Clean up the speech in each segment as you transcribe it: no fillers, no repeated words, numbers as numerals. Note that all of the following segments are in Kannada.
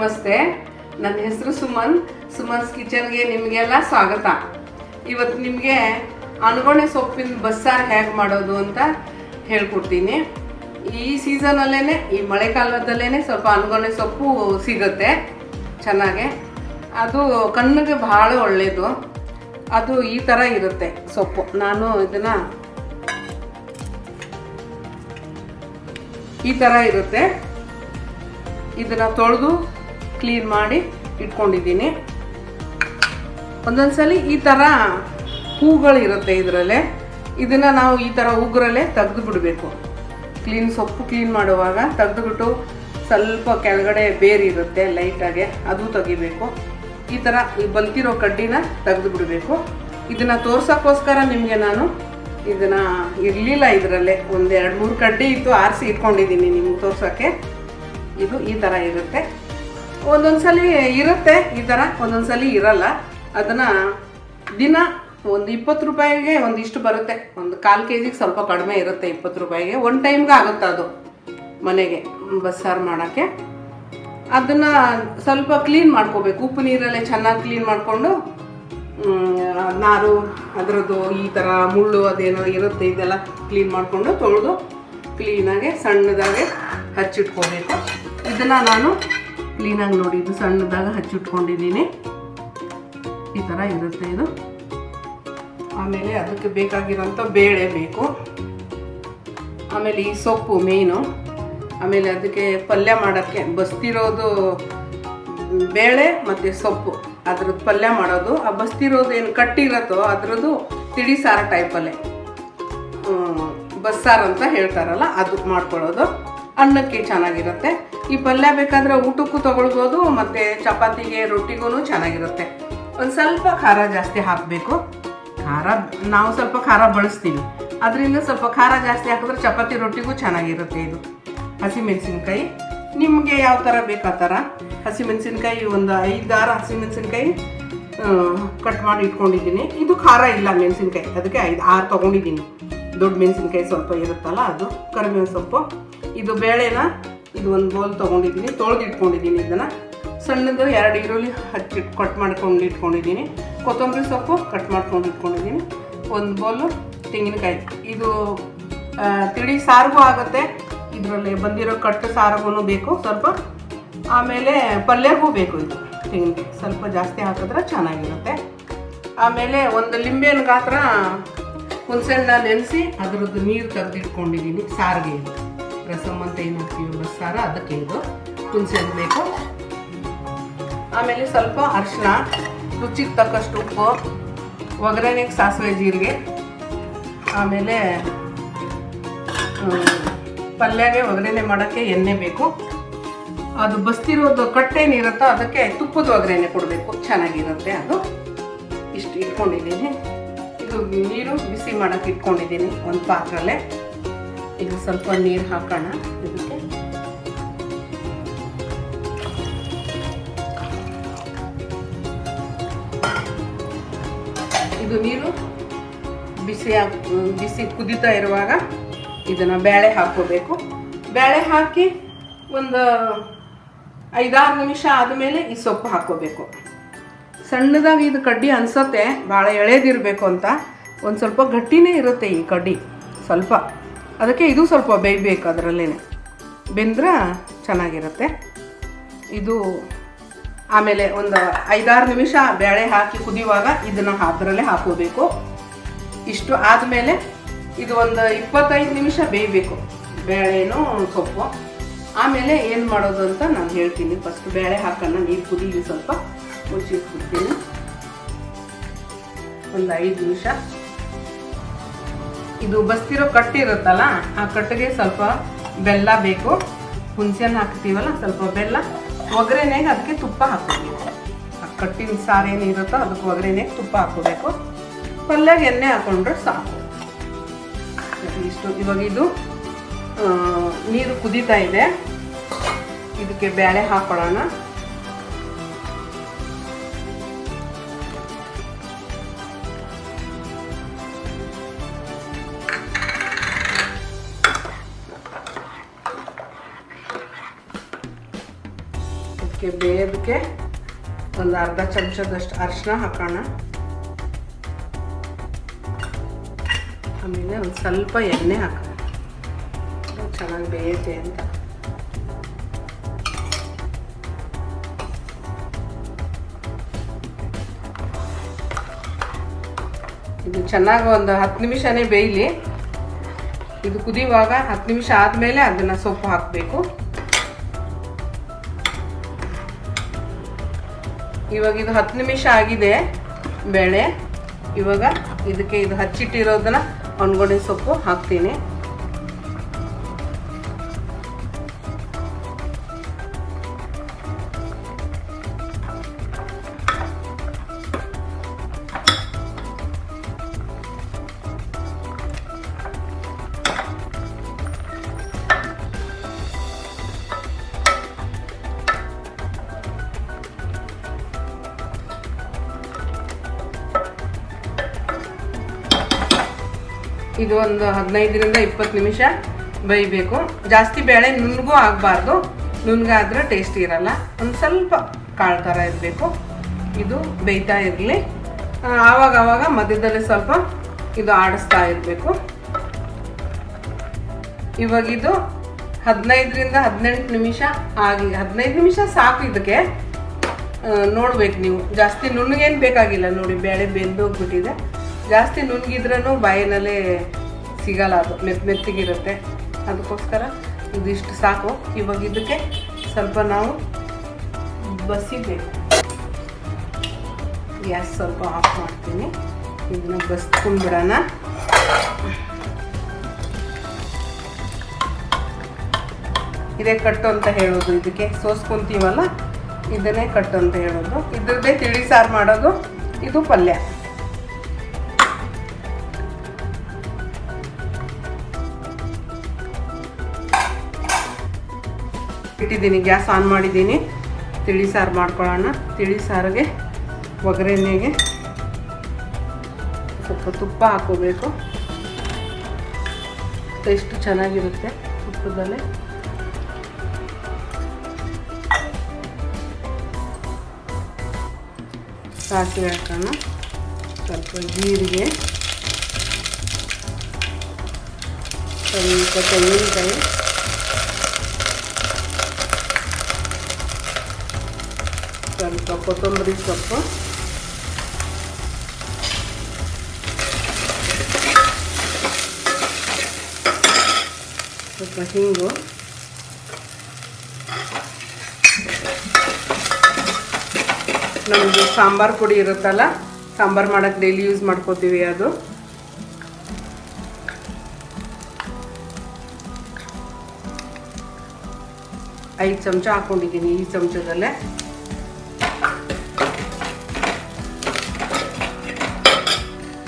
ನಮಸ್ತೆ, ನನ್ನ ಹೆಸರು ಸುಮನ್ಸ್ ಕಿಚನ್ಗೆ ನಿಮಗೆಲ್ಲ ಸ್ವಾಗತ. ಇವತ್ತು ನಿಮಗೆ ಅನ್ಗೊಣೆ ಸೊಪ್ಪಿನ ಬಸ್ಸಾರು ಹೇಗೆ ಮಾಡೋದು ಅಂತ ಹೇಳ್ಕೊಡ್ತೀನಿ. ಈ ಸೀಸನಲ್ಲೇ, ಈ ಮಳೆಗಾಲದಲ್ಲೇ ಸ್ವಲ್ಪ ಅನ್ಗೊಣೆ ಸೊಪ್ಪು ಸಿಗುತ್ತೆ ಚೆನ್ನಾಗೆ. ಅದು ಕಣ್ಣಿಗೆ ಭಾಳ ಒಳ್ಳೆಯದು. ಅದು ಈ ಥರ ಇರುತ್ತೆ ಸೊಪ್ಪು. ನಾನು ಇದನ್ನು ಈ ಥರ ಇರುತ್ತೆ. ಇದನ್ನು ತೊಳೆದು ಕ್ಲೀನ್ ಮಾಡಿ ಇಟ್ಕೊಂಡಿದ್ದೀನಿ. ಒಂದೊಂದ್ಸಲಿ ಈ ಥರ ಹೂಗಳಿರುತ್ತೆ ಇದರಲ್ಲೇ. ಇದನ್ನು ನಾವು ಈ ಥರ ಉಗುರಲ್ಲೇ ತೆಗೆದು ಬಿಡಬೇಕು. ಸೊಪ್ಪು ಕ್ಲೀನ್ ಮಾಡುವಾಗ ತೆಗೆದುಬಿಟ್ಟು ಸ್ವಲ್ಪ ಕೆಳಗಡೆ ಬೇರೆ ಇರುತ್ತೆ ಲೈಟಾಗೆ, ಅದು ತೆಗಿಬೇಕು. ಈ ಥರ ಈ ಬಲ್ತಿರೋ ಕಡ್ಡಿನ ತೆಗೆದು ಬಿಡಬೇಕು. ಇದನ್ನು ತೋರ್ಸೋಕ್ಕೋಸ್ಕರ ನಿಮಗೆ ನಾನು ಇದನ್ನು ಇರಲಿಲ್ಲ, ಇದರಲ್ಲೇ ಒಂದು 2-3 ಕಡ್ಡಿ ಇತ್ತು, ಆರಿಸಿ ಇಟ್ಕೊಂಡಿದ್ದೀನಿ ನಿಮ್ಗೆ ತೋರ್ಸೋಕ್ಕೆ. ಇದು ಈ ಥರ ಇರುತ್ತೆ. ಒಂದೊಂದ್ಸಲಿ ಇರುತ್ತೆ ಈ ಥರ, ಒಂದೊಂದ್ಸಲಿ ಇರಲ್ಲ. ಅದನ್ನು ದಿನ ಒಂದು 20 ರೂಪಾಯಿಗೆ ಒಂದಿಷ್ಟು ಬರುತ್ತೆ. ಒಂದು 1/4 kg ಸ್ವಲ್ಪ ಕಡಿಮೆ ಇರುತ್ತೆ. 20 ರೂಪಾಯಿಗೆ ಒಂದು ಟೈಮ್ಗೆ ಆಗುತ್ತೆ ಅದು ಮನೆಗೆ ಬಸ್ಸಾರು ಮಾಡೋಕ್ಕೆ. ಅದನ್ನು ಸ್ವಲ್ಪ ಕ್ಲೀನ್ ಮಾಡ್ಕೋಬೇಕು. ಉಪ್ಪು ನೀರಲ್ಲೇ ಚೆನ್ನಾಗಿ ಕ್ಲೀನ್ ಮಾಡಿಕೊಂಡು ನಾರು ಅದರದ್ದು ಈ ಥರ ಮುಳ್ಳು ಅದೇನೋ ಇರುತ್ತೆ ಇದೆಲ್ಲ ಕ್ಲೀನ್ ಮಾಡಿಕೊಂಡು ತೊಳೆದು ಕ್ಲೀನಾಗೆ ಸಣ್ಣದಾಗೆ ಹಚ್ಚಿಟ್ಕೋಬೇಕು. ಇದನ್ನು ನಾನು ಕ್ಲೀನಾಗಿ ನೋಡಿ, ಇದು ಸಣ್ಣದಾಗಿ ಹಚ್ಚಿಟ್ಕೊಂಡಿದ್ದೀನಿ. ಈ ಥರ ಇರುತ್ತೆ ಇದು. ಆಮೇಲೆ ಅದಕ್ಕೆ ಬೇಕಾಗಿರೋಂಥ ಬೇಳೆ ಬೇಕು. ಆಮೇಲೆ ಈ ಸೊಪ್ಪು ಮೇಯ್ನು. ಆಮೇಲೆ ಅದಕ್ಕೆ ಪಲ್ಯ ಮಾಡೋಕ್ಕೆ ಬಸ್ತಿರೋದು ಬೇಳೆ ಮತ್ತು ಸೊಪ್ಪು, ಅದ್ರದ್ದು ಪಲ್ಯ ಮಾಡೋದು. ಆ ಬಸ್ತಿರೋದು ಏನು ಕಟ್ಟಿರತ್ತೋ ಅದರದ್ದು ತಿಳಿ ಸಾರು ಟೈಪಲ್ಲೇ ಬಸ್ಸಾರು ಅಂತ ಹೇಳ್ತಾರಲ್ಲ, ಅದು ಮಾಡ್ಕೊಳ್ಳೋದು. ಅನ್ನಕ್ಕೆ ಚೆನ್ನಾಗಿರುತ್ತೆ. ಈ ಪಲ್ಯ ಬೇಕಾದರೆ ಊಟಕ್ಕೂ ತೊಗೊಳ್ಬೋದು, ಮತ್ತು ಚಪಾತಿಗೆ ರೊಟ್ಟಿಗೂ ಚೆನ್ನಾಗಿರುತ್ತೆ. ಒಂದು ಸ್ವಲ್ಪ ಖಾರ ಜಾಸ್ತಿ ಹಾಕಬೇಕು. ನಾವು ಸ್ವಲ್ಪ ಖಾರ ಬಳಸ್ತೀವಿ, ಅದರಿಂದ ಸ್ವಲ್ಪ ಖಾರ ಜಾಸ್ತಿ ಹಾಕಿದ್ರೆ ಚಪಾತಿ ರೊಟ್ಟಿಗೂ ಚೆನ್ನಾಗಿರುತ್ತೆ. ಇದು ಹಸಿಮೆಣಸಿನ್ಕಾಯಿ ನಿಮಗೆ ಯಾವ ಥರ ಬೇಕು ಆ ಥರ. ಹಸಿಮೆಣಸಿನ್ಕಾಯಿ ಒಂದು 5-6 ಹಸಿಮೆಣಸಿನ್ಕಾಯಿ ಕಟ್ ಮಾಡಿ ಇಟ್ಕೊಂಡಿದ್ದೀನಿ. ಇದು ಖಾರ ಇಲ್ಲ ಮೆಣಸಿನ್ಕಾಯಿ, ಅದಕ್ಕೆ 5-6 ತೊಗೊಂಡಿದ್ದೀನಿ. ದೊಡ್ಡ ಮೆಣಸಿನ್ಕಾಯಿ ಸ್ವಲ್ಪ ಇರುತ್ತಲ್ಲ ಅದು. ಕರಿಬೇವಿನ ಸೊಪ್ಪು, ಇದು ಬೇಳೆನ ಇದು ಒಂದು ಬೌಲ್ ತೊಗೊಂಡಿದ್ದೀನಿ, ತೊಳೆದು ಇಟ್ಕೊಂಡಿದ್ದೀನಿ. ಇದನ್ನು ಸಣ್ಣದು 2 ಈರುಳ್ಳಿ ಕಟ್ ಮಾಡ್ಕೊಂಡು ಇಟ್ಕೊಂಡಿದ್ದೀನಿ. ಕೊತ್ತಂಬರಿ ಸೊಪ್ಪು ಕಟ್ ಮಾಡ್ಕೊಂಡು ಇಟ್ಕೊಂಡಿದ್ದೀನಿ. ಒಂದು ಬೌಲು ತೆಂಗಿನಕಾಯಿ. ಇದು ತಿಳಿ ಸಾರಿಗೂ ಆಗುತ್ತೆ, ಇದರಲ್ಲಿ ಬಂದಿರೋ ಕಟ್ಟು ಸಾರಿಗೂ ಬೇಕು ಸ್ವಲ್ಪ. ಆಮೇಲೆ ಪಲ್ಯಗೂ ಬೇಕು ಇದು ತೆಂಗಿನಕಾಯಿ, ಸ್ವಲ್ಪ ಜಾಸ್ತಿ ಹಾಕಿದ್ರೆ ಚೆನ್ನಾಗಿರುತ್ತೆ. ಆಮೇಲೆ ಒಂದು ಲಿಂಬೆನ ಗಾತ್ರ ಹುಣಸೆಹಣ್ಣ ನೆನೆಸಿ ಅದರದ್ದು ನೀರು ತೆಗೆದಿಟ್ಕೊಂಡಿದ್ದೀನಿ. ಸಾರಿಗೆ ಇದು ರಸಮ್ ಅಂತ ಏನು ಹಾಕ್ತೀವಿ ಬಸ್ಸಾರು, ಅದಕ್ಕೆ ಇದು ಹುಣಸೆಹಣ್ಣು ಬೇಕು. ಆಮೇಲೆ ಸ್ವಲ್ಪ ಅರಿಶಿನ, ರುಚಿಗೆ ತಕ್ಕಷ್ಟು ಉಪ್ಪು, ಒಗ್ಗರಣೆಗೆ ಸಾಸಿವೆ ಜೀರಿಗೆ. ಆಮೇಲೆ ಪಲ್ಯಗೆ ಒಗ್ಗರಣೆ ಮಾಡೋಕ್ಕೆ ಎಣ್ಣೆ ಬೇಕು. ಅದು ಬಸ್ತಿರೋದು ಕಟ್ಟೇನಿರುತ್ತೋ ಅದಕ್ಕೆ ತುಪ್ಪದ ಒಗ್ಗರಣೆ ಕೊಡಬೇಕು, ಚೆನ್ನಾಗಿರುತ್ತೆ ಅದು. ಇಷ್ಟು ಇಟ್ಕೊಂಡಿದ್ದೀನಿ. ಇದು ನೀರು ಬಿಸಿ ಮಾಡೋಕ್ಕೆ ಇಟ್ಕೊಂಡಿದ್ದೀನಿ ಒಂದು ಪಾತ್ರೆಯಲ್ಲೇ. ಇದು ಸ್ವಲ್ಪ ನೀರು ಹಾಕೋಣ ಇದಕ್ಕೆ. ಇದು ನೀರು ಬಿಸಿ ಕುದೀತಾ ಇರುವಾಗ ಇದನ್ನು ಬೇಳೆ ಹಾಕ್ಕೋಬೇಕು. ಬೇಳೆ ಹಾಕಿ ಒಂದು 5-6 ನಿಮಿಷ ಆದಮೇಲೆ ಈ ಸೊಪ್ಪು ಹಾಕ್ಕೋಬೇಕು. ಸಣ್ಣದಾಗಿ ಇದು ಕಡ್ಡಿ ಅನಿಸುತ್ತೆ, ಭಾಳ ಎಳೆದಿರಬೇಕು ಅಂತ. ಒಂದು ಸ್ವಲ್ಪ ಗಟ್ಟಿನೇ ಇರುತ್ತೆ ಈ ಕಡ್ಡಿ ಸ್ವಲ್ಪ, ಅದಕ್ಕೆ ಇದು ಸ್ವಲ್ಪ ಬೇಯಬೇಕು. ಅದರಲ್ಲೇ ಬೆಂದ್ರೆ ಚೆನ್ನಾಗಿರುತ್ತೆ ಇದು. ಆಮೇಲೆ ಒಂದು 5-6 ನಿಮಿಷ ಬೇಳೆ ಹಾಕಿ ಕುದಿಯುವಾಗ ಇದನ್ನು ಅದರಲ್ಲೇ ಹಾಕೋಬೇಕು. ಇಷ್ಟು ಆದಮೇಲೆ ಇದು ಒಂದು 25 ನಿಮಿಷ ಬೇಯಬೇಕು ಬೇಳೆನೂ ಸೊಪ್ಪು. ಆಮೇಲೆ ಏನು ಮಾಡೋದು ಅಂತ ನಾನು ಹೇಳ್ತೀನಿ. ಫಸ್ಟ್ ಬೇಳೆ ಹಾಕೋಣ, ನೀರು ಕುದೀಲಿ ಸ್ವಲ್ಪ, ಮುಚ್ಚಿಟ್ಬಿಡ್ತೀನಿ ಒಂದು 5 ನಿಮಿಷ. ಇದು ಬಸ್ತಿರೋ ಕಟ್ಟಿರುತ್ತಲ್ಲ, ಆ ಕಟ್ಟಿಗೆ ಸ್ವಲ್ಪ ಬೆಲ್ಲ ಬೇಕು. ಹುಣಸೆಹಣ್ಣು ಹಾಕ್ತೀವಲ್ಲ, ಸ್ವಲ್ಪ ಬೆಲ್ಲ. ಒಗ್ಗರಣೆಗೆ ಅದಕ್ಕೆ ತುಪ್ಪ ಹಾಕೋಬೇಕು. ಆ ಕಟ್ಟಿನ ಸಾರು ಏನಿರುತ್ತೋ ಅದಕ್ಕೆ ಒಗ್ಗರಣೆಗೆ ತುಪ್ಪ ಹಾಕೋಬೇಕು. ಪಲ್ಯಗೆ ಎಣ್ಣೆ ಹಾಕೊಂಡ್ರೆ ಸಾಕು. ಇಷ್ಟು. ಇವಾಗ ಇದು ನೀರು ಕುದೀತಾ ಇದೆ, ಇದಕ್ಕೆ ಬೇಳೆ ಹಾಕೊಳ್ಳೋಣ. ಇದಕ್ಕೆ ಬೇಯೋದಕ್ಕೆ ಒಂದು ಅರ್ಧ ಚಮಚದಷ್ಟು ಅರಿಶಿನ ಹಾಕೋಣ. ಆಮೇಲೆ ಒಂದು ಸ್ವಲ್ಪ ಎಣ್ಣೆ ಹಾಕೋಣ, ಚೆನ್ನಾಗಿ ಬೇಯುತ್ತೆ ಅಂತ. ಇದು ಚೆನ್ನಾಗಿ ಒಂದು 10 ನಿಮಿಷನೇ ಬೇಯಲಿ. ಇದು ಕುದಿಯುವಾಗ 10 ನಿಮಿಷ ಆದಮೇಲೆ ಅದನ್ನು ಸೊಪ್ಪು ಹಾಕಬೇಕು. ಇವಾಗ ಇದು 10 ನಿಮಿಷ ಆಗಿದೆ ಬೇಳೆ. ಇವಾಗ ಇದಕ್ಕೆ ಇದು ಹಚ್ಚಿಟ್ಟಿರೋದನ್ನ ಒಣಗೊಣೆ ಸೊಪ್ಪು ಹಾಕ್ತೀನಿ. ಇದು ಒಂದು 15ರಿಂದ 20 ನಿಮಿಷ ಬೇಯಬೇಕು. ಜಾಸ್ತಿ ಬೇಳೆ ನುಣ್ಣಗೂ ಆಗಬಾರ್ದು, ನುಣ್ಣಗಾದ್ರೆ ಟೇಸ್ಟ್ ಇರಲ್ಲ. ಒಂದು ಸ್ವಲ್ಪ ಕಾಳು ಥರ ಇರಬೇಕು. ಇದು ಬೇಯ್ತಾ ಇರಲಿ. ಆವಾಗ ಮಧ್ಯದಲ್ಲಿ ಸ್ವಲ್ಪ ಇದು ಆಡಿಸ್ತಾ ಇರಬೇಕು. ಇವಾಗ ಇದು 15ರಿಂದ 18 ನಿಮಿಷ ಆಗಿ 15 ನಿಮಿಷ ಸಾಕು. ಇದಕ್ಕೆ ನೋಡ್ಬೇಕು ನೀವು. ಜಾಸ್ತಿ ನುಣ್ಣಗೇನು ಬೇಕಾಗಿಲ್ಲ ನೋಡಿ, ಬೇಳೆ ಬೆಂದು ಹೋಗ್ಬಿಟ್ಟಿದೆ. ಜಾಸ್ತಿ ನುಣ್ಣಗಿದ್ರೂ ಬಾಯಿನಲ್ಲೇ ಸಿಗಲ್ಲ, ಅದು ಮೆತ್ತಗಿರುತ್ತೆ. ಅದಕ್ಕೋಸ್ಕರ ಇದಿಷ್ಟು ಸಾಕು. ಇವಾಗ ಇದಕ್ಕೆ ಸ್ವಲ್ಪ ನಾವು ಬಸಿಬೇಕು. ಗ್ಯಾಸ್ ಸ್ವಲ್ಪ ಆಫ್ ಮಾಡ್ತೀನಿ. ಇದನ್ನ ಬಸ್ಕೊಂಡ್ಬಿಡೋಣ. ಇದೇ ಕಟ್ಟು ಅಂತ ಹೇಳೋದು. ಇದಕ್ಕೆ ಸೋಸ್ಕೊಂತೀವಲ್ಲ, ಇದನ್ನೇ ಕಟ್ಟು ಅಂತ ಹೇಳೋದು. ಇದ್ರದ್ದೇ ತಿಳಿ ಸಾರು ಮಾಡೋದು. ಇದು ಪಲ್ಯ. ಇಟ್ಟಿದ್ದೀನಿ, ಗ್ಯಾಸ್ ಆನ್ ಮಾಡಿದ್ದೀನಿ. ತಿಳಿ ಸಾರು ಮಾಡ್ಕೊಳ್ಳೋಣ. ತಿಳಿ ಸಾರಿಗೆ ಒಗ್ಗರಣೆಗೆ ಸ್ವಲ್ಪ ತುಪ್ಪ ಹಾಕೋಬೇಕು. ಟೇಸ್ಟ್ ಚೆನ್ನಾಗಿರುತ್ತೆ ತುಪ್ಪದಲ್ಲೇ. ಸಾಸಿವೆ ಹಾಕೋಣ, ಸ್ವಲ್ಪ ಜೀರಿಗೆ, ಸ್ವಲ್ಪ ತೆಂಗಿನಕಾಯಿ, ಸ್ವಲ್ಪ ಕೊತ್ತಂಬರಿ ಸೊಪ್ಪು, ಸ್ವಲ್ಪ ಹಿಂಗು, ನಮ್ಮದು ಸಾಂಬಾರು ಪುಡಿ ಇರುತ್ತಲ್ಲ, ಸಾಂಬಾರು ಮಾಡೋಕ್ಕೆ ಡೈಲಿ ಯೂಸ್ ಮಾಡ್ಕೋತೀವಿ ಅದು. ಐದು ಚಮಚ ಹಾಕ್ಕೊಂಡಿದ್ದೀನಿ ಈ ಚಮಚದಲ್ಲೇ.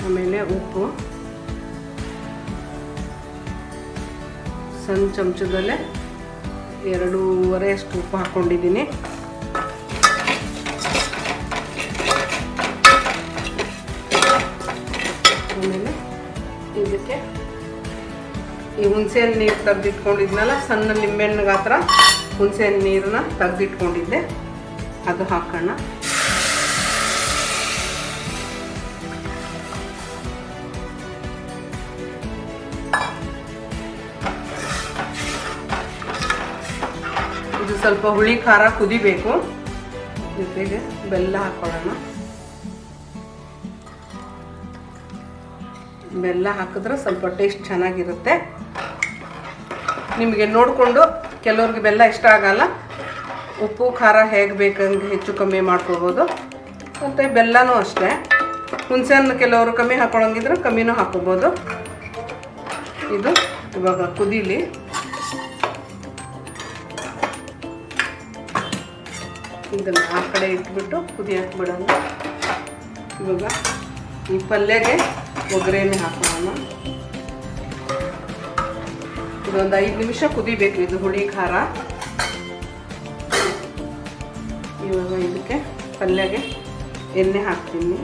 ಆಮೇಲೆ ಉಪ್ಪು ಸಣ್ಣ ಚಮಚದಲ್ಲೇ 2.5 ಅಷ್ಟು ಉಪ್ಪು ಹಾಕ್ಕೊಂಡಿದ್ದೀನಿ. ಆಮೇಲೆ ಇದಕ್ಕೆ ಈ ಹುಣಸೆಹಣ್ಣು ನೀರು ತೆಗೆದಿಟ್ಕೊಂಡಿದ್ನಲ್ಲ, ಸಣ್ಣ ನಿಂಬೆಹಣ್ಣು ಗಾತ್ರ ಹುಣಸೆಹಣ್ಣು ನೀರನ್ನ ತೆಗೆದಿಟ್ಕೊಂಡಿದ್ದೆ, ಅದು ಹಾಕೋಣ. ಇದು ಸ್ವಲ್ಪ ಹುಳಿ ಖಾರ ಕುದಿಬೇಕು. ಜೊತೆಗೆ ಬೆಲ್ಲ ಹಾಕೊಳ್ಳೋಣ. ಬೆಲ್ಲ ಹಾಕಿದ್ರೆ ಸ್ವಲ್ಪ ಟೇಸ್ಟ್ ಚೆನ್ನಾಗಿರುತ್ತೆ. ನಿಮಗೆ ನೋಡಿಕೊಂಡು, ಕೆಲವ್ರಿಗೆ ಬೆಲ್ಲ ಇಷ್ಟ ಆಗಲ್ಲ, ಉಪ್ಪು ಖಾರ ಹೇಗೆ ಬೇಕಂಗೆ ಹೆಚ್ಚು ಕಮ್ಮಿ ಮಾಡ್ಕೋಬೋದು. ಮತ್ತು ಬೆಲ್ಲನೂ ಅಷ್ಟೇ, ಹುಣಸೆಹಣ್ಣು ಕೆಲವರು ಕಮ್ಮಿ ಹಾಕೊಳ್ಳೋಂಗಿದ್ರೆ ಕಮ್ಮಿನೂ ಹಾಕೋಬೋದು. ಇದು ಇವಾಗ ಕುದೀಲಿ. ಇದನ್ನು ಆ ಕಡೆ ಇಟ್ಬಿಟ್ಟು ಕುದಿಯಕ್ಕೆ ಬಿಡೋಣ. ಇವಾಗ ಈ ಪಲ್ಯಗೆ ಒಗ್ಗರಣೆ ಹಾಕೋಣ. ಇದೊಂದು 5 ನಿಮಿಷ ಕುದಿಬೇಕು, ಇದು ಹುಳಿ ಖಾರ. ಇವಾಗ ಇದಕ್ಕೆ ಪಲ್ಯಗೆ ಎಣ್ಣೆ ಹಾಕ್ತೀನಿ.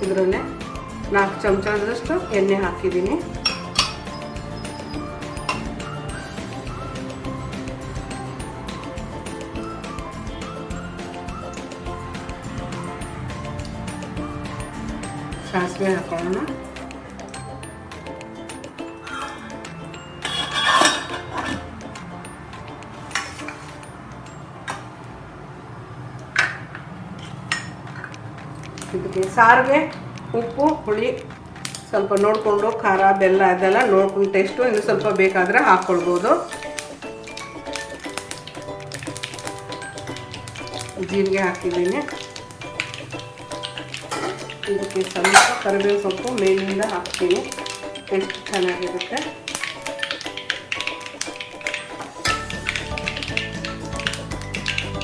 ಇದರಲ್ಲೇ 4 ಚಮಚದಷ್ಟು ಎಣ್ಣೆ ಹಾಕಿದ್ದೀನಿ. ಸಾಸಿವೆ ಹಾಕೋಣ. ಇದಕ್ಕೆ ಸಾರಿಗೆ ಉಪ್ಪು ಹುಳಿ ಸ್ವಲ್ಪ ನೋಡಿಕೊಂಡು, ಖಾರ ಬೆಲ್ಲ ಅದೆಲ್ಲ ನೋಡ್ಕೊಂಡು ಟೇಸ್ಟು ಇನ್ನು ಸ್ವಲ್ಪ ಬೇಕಾದರೆ ಹಾಕ್ಕೊಳ್ಬೋದು. ಜೀರಿಗೆ ಹಾಕಿದ್ದೀನಿ. ಇದಕ್ಕೆ ಸ್ವಲ್ಪ ಕರಿಬೇವು ಸೊಪ್ಪು ಮೇಲಿಂದ ಹಾಕ್ತೀನಿ, ಟೇಸ್ಟ್ ಚೆನ್ನಾಗಿರುತ್ತೆ.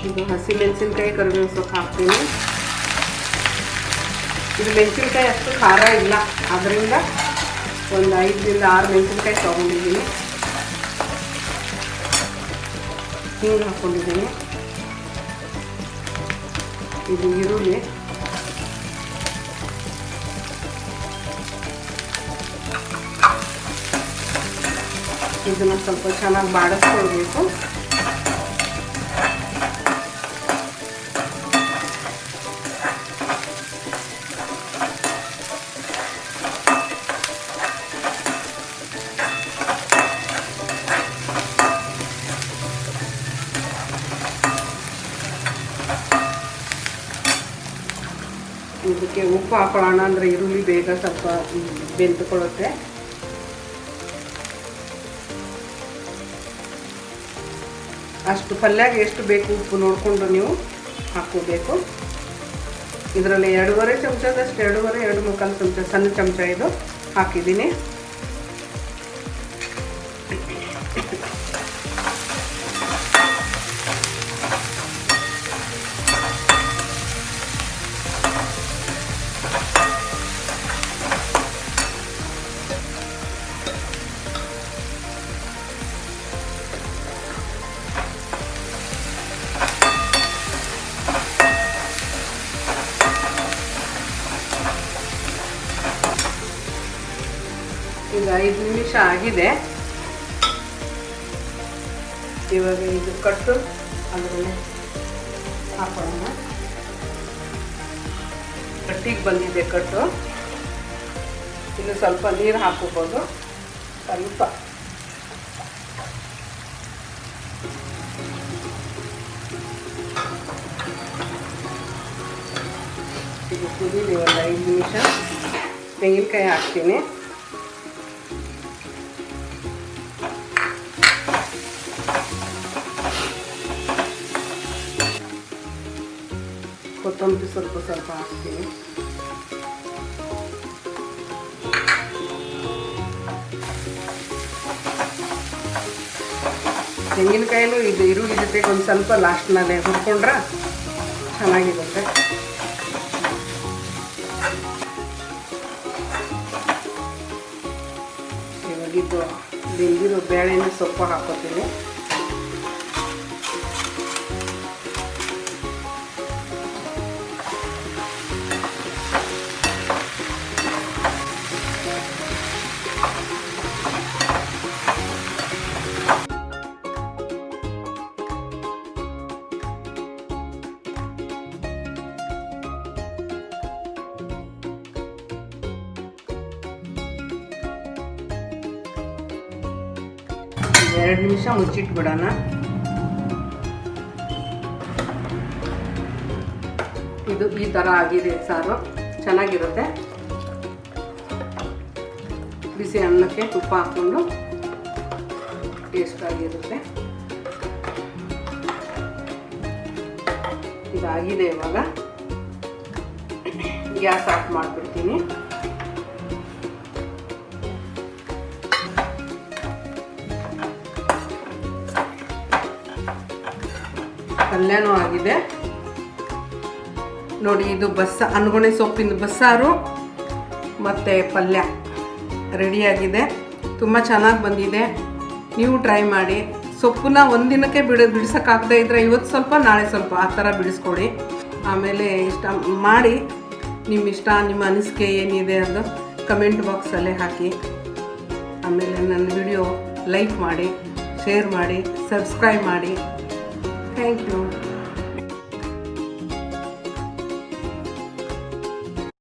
ಇದು ಹಸಿ ಮೆಣಸಿನ್ಕಾಯಿ ಕರಿಬೇವು ಸೊಪ್ಪು ಹಾಕ್ತೀನಿ. ಇದು ಮೆಣಸಿನ್ಕಾಯಿ ಅಷ್ಟು ಖಾರ ಇಲ್ಲ, ಆದ್ದರಿಂದ ಒಂದು 5ರಿಂದ 6 ಮೆಣಸಿನ್ಕಾಯಿ ತೊಗೊಂಡಿದ್ದೀನಿ. ಹಿಂಗೆ ಹಾಕ್ಕೊಂಡಿದ್ದೀನಿ. ಇದು ಈರುಳ್ಳಿ, ಇದನ್ನು ಸ್ವಲ್ಪ ಚೆನ್ನಾಗಿ ಬಾಡಿಸ್ಕೊಳ್ಬೇಕು. ಇದಕ್ಕೆ ಉಪ್ಪು ಹಾಕೊಳ್ಳೋಣ, ಅಂದರೆ ಈರುಳ್ಳಿ ಬೇಗ ಸ್ವಲ್ಪ ಬೆಂದುಕೊಳ್ಳುತ್ತೆ. ಅಷ್ಟು ಪಲ್ಯಗೆ ಎಷ್ಟು ಬೇಕು ಉಪ್ಪು ನೋಡಿಕೊಂಡು ನೀವು ಹಾಕ್ಕೋಬೇಕು. ಇದರಲ್ಲಿ 2.5 ಚಮಚದಷ್ಟು 2.5 ಚಮಚ ಸಣ್ಣ ಚಮಚ ಇದು ಹಾಕಿದ್ದೀನಿ. ಈಗ 5 ನಿಮಿಷ ಆಗಿದೆ. ಇವಾಗ ಇದು ಕಟ್ಟು ಅದರಲ್ಲಿ ಹಾಕೋಣ. ಕಟ್ಟಿಗೆ ಬಂದಿದೆ ಕಟ್ಟು. ಇನ್ನು ಸ್ವಲ್ಪ ನೀರು ಹಾಕೋಬೋದು, ಸ್ವಲ್ಪ ಇದು ಕುದೀಲಿ ಒಂದು 5 ನಿಮಿಷ. ತೆಂಗಿನಕಾಯಿ ಹಾಕ್ತೀನಿ. ಕೊತ್ತಂಬರಿ ಸ್ವಲ್ಪ ಹಾಕ್ತೀನಿ. ತೆಂಗಿನಕಾಯಿನೂ ಇದು ಈರುಳ್ಳಿ ಜೊತೆಗೆ ಒಂದು ಸ್ವಲ್ಪ ಲಾಸ್ಟ್ನಲ್ಲೇ ಹುರ್ಕೊಂಡ್ರೆ ಚೆನ್ನಾಗಿರುತ್ತೆ. ಇವಾಗಿದ್ದು ಬೆಂದಿರೋ ಬೇಳೆನ ಸೊಪ್ಪು ಹಾಕೋತೀನಿ. ಎರಡು ನಿಮಿಷ ಮುಚ್ಚಿಟ್ಬಿಡೋಣ. ಇದು ಈ ಥರ ಆಗಿದೆ ಸಾರು, ಚೆನ್ನಾಗಿರುತ್ತೆ. ಬಿಸಿ ಅನ್ನಕ್ಕೆ ತುಪ್ಪ ಹಾಕ್ಕೊಂಡು ಟೇಸ್ಟ್ ಆಗಿರುತ್ತೆ. ಇದಾಗಿದೆ. ಇವಾಗ ಗ್ಯಾಸ್ ಆಫ್ ಮಾಡಿಬಿಡ್ತೀನಿ. ಪಲ್ಯನೂ ಆಗಿದೆ ನೋಡಿ. ಇದು ಅನ್ಗೊಣೆ ಸೊಪ್ಪಿನ ಬಸ್ಸಾರು ಮತ್ತು ಪಲ್ಯ ರೆಡಿಯಾಗಿದೆ. ತುಂಬ ಚೆನ್ನಾಗಿ ಬಂದಿದೆ. ನೀವು ಟ್ರೈ ಮಾಡಿ. ಸೊಪ್ಪನ್ನ ಒಂದಿನಕ್ಕೆ ಬಿಡಿಸೋಕ್ಕಾಗದೇ ಇದ್ದರೆ ಇವತ್ತು ಸ್ವಲ್ಪ ನಾಳೆ ಸ್ವಲ್ಪ ಆ ಥರ ಬಿಡಿಸ್ಕೊಡಿ. ಆಮೇಲೆ ಇಷ್ಟ ಮಾಡಿ ನಿಮ್ಮ ಇಷ್ಟ, ನಿಮ್ಮ ಅನಿಸಿಕೆ ಏನಿದೆ ಅದು ಕಮೆಂಟ್ ಬಾಕ್ಸಲ್ಲೇ ಹಾಕಿ. ಆಮೇಲೆ ನನ್ನ ವಿಡಿಯೋ ಲೈಕ್ ಮಾಡಿ, ಶೇರ್ ಮಾಡಿ, ಸಬ್ಸ್ಕ್ರೈಬ್ ಮಾಡಿ. Thank you.